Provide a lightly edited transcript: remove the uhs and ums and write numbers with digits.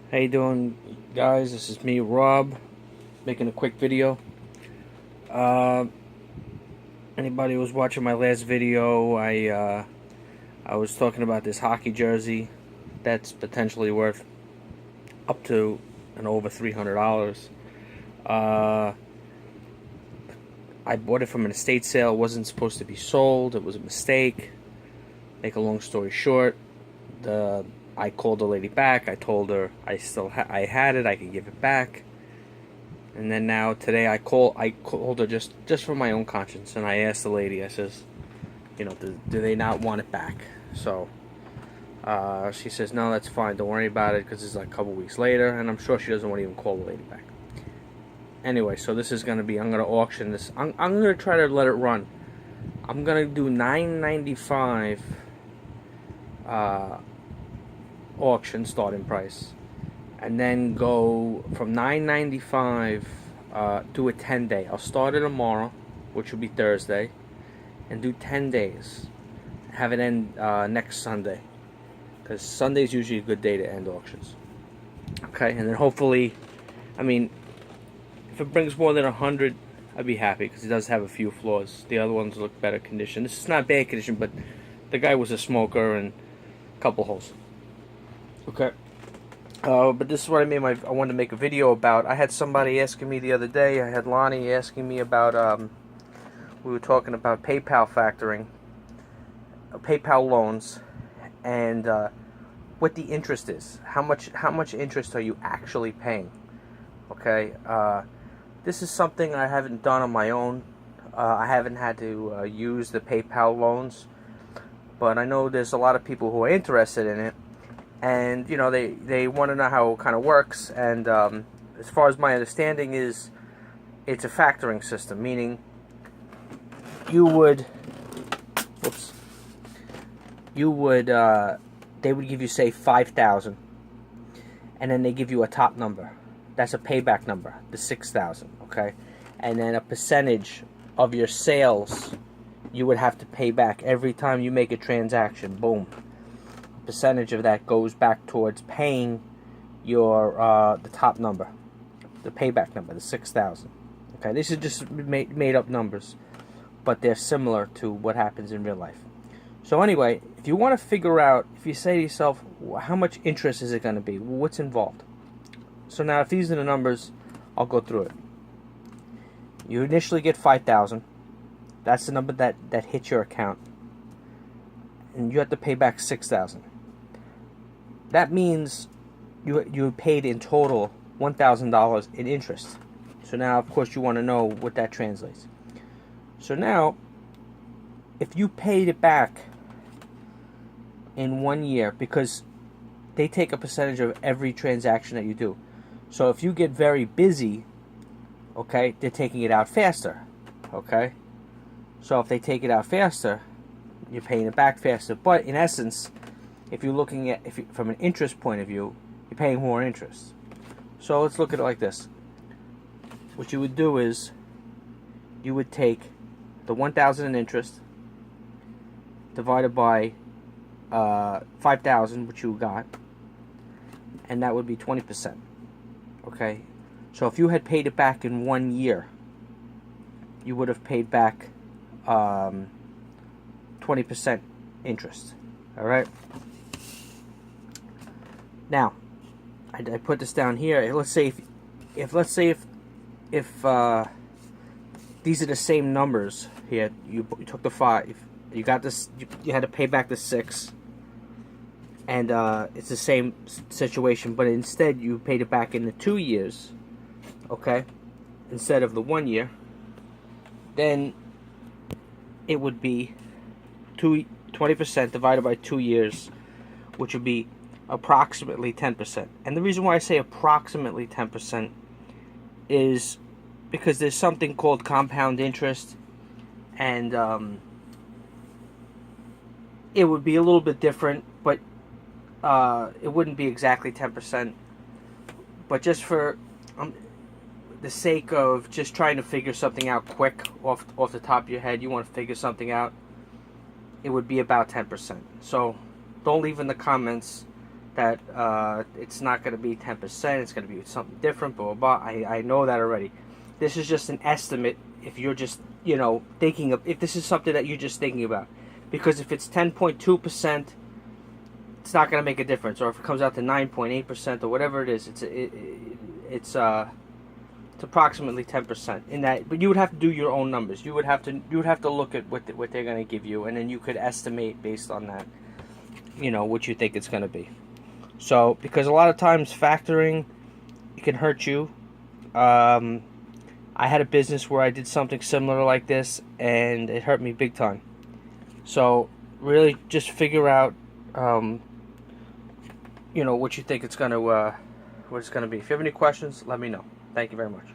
How you doing, guys? This is me, Rob, making a quick video. Uh, Anybody who was watching my last video, I was talking about this hockey jersey that's potentially worth up to and over $300. Uh, I bought it from an estate sale. It wasn't supposed to be sold. It was a mistake. Make a long story short, I called the lady back. I told her I had it. I could give it back. And then now today I called her just for my own conscience, and I asked the lady. I says, do they not want it back? So she says, no, that's fine. Don't worry about it, because it's like a couple weeks later, and I'm sure she doesn't want to even call the lady back. Anyway, so this is gonna be. I'm gonna auction this. I'm gonna try to let it run. I'm gonna do $9.95 auction starting price, and then go from $9.95 do a 10-day. I'll start it tomorrow, which will be Thursday, and do 10 days. Have it end next Sunday, because Sunday's usually a good day to end auctions. Okay, and then hopefully, I mean, if it brings more than 100, I'd be happy, because it does have a few flaws. The other ones look better condition. This is not bad condition, but the guy was a smoker and a couple holes. Okay. But this is what I wanted to make a video about. I had somebody asking me the other day. I had Lonnie asking me about. We were talking about PayPal factoring, PayPal loans, and what the interest is. How much interest are you actually paying? Okay. This is something I haven't done on my own. I haven't had to use the PayPal loans, but I know there's a lot of people who are interested in it. And they want to know how it kind of works. And as far as my understanding is, it's a factoring system, meaning they would give you, say, 5,000, and then they give you a top number. That's a payback number, the 6,000. Okay, and then a percentage of your sales you would have to pay back every time you make a transaction. Boom. Percentage of that goes back towards paying your the top number, the payback number, the 6,000. Okay, these are just made up numbers, but they're similar to what happens in real life. So anyway, if you want to figure out, if you say to yourself, how much interest is it going to be? What's involved? So now, if these are the numbers, I'll go through it. You initially get 5,000. That's the number that hits your account, and you have to pay back 6,000. That means you paid in total $1,000 in interest. So now, of course, you want to know what that translates. So now, if you paid it back in 1 year, because they take a percentage of every transaction that you do. So if you get very busy, okay, they're taking it out faster. Okay? So if they take it out faster, you're paying it back faster. But in essence, if you're looking at from an interest point of view, you're paying more interest. So let's look at it like this. What you would do is you would take the 1,000 in interest divided by 5,000, which you got, and that would be 20%. Okay? So if you had paid it back in 1 year, you would have paid back 20% interest. All right. Now, I put this down here. Let's say if these are the same numbers here, you took the 5, you got this, you had to pay back the 6, and it's the same situation, but instead you paid it back in the 2 years, okay, instead of the 1 year, then it would be 20% divided by 2 years, which would be approximately 10%. And the reason why I say approximately 10% is because there's something called compound interest, and it would be a little bit different, but it wouldn't be exactly 10%. But just for the sake of just trying to figure something out quick off the top of your head, you want to figure something out, it would be about 10%. So don't leave in the comments that it's not going to be 10%, it's going to be something different, blah, blah, blah. I know that already. This is just an estimate if you're just, thinking of, if this is something that you're just thinking about. Because if it's 10.2%, it's not going to make a difference. Or if it comes out to 9.8% or whatever it is, it's approximately 10% in that. But you would have to do your own numbers. You would have to look at what they're going to give you, and then you could estimate based on that, what you think it's going to be. So, because a lot of times factoring, it can hurt you. I had a business where I did something similar like this, and it hurt me big time. So, really, just figure out, what you think it's going to, what it's going to be. If you have any questions, let me know. Thank you very much.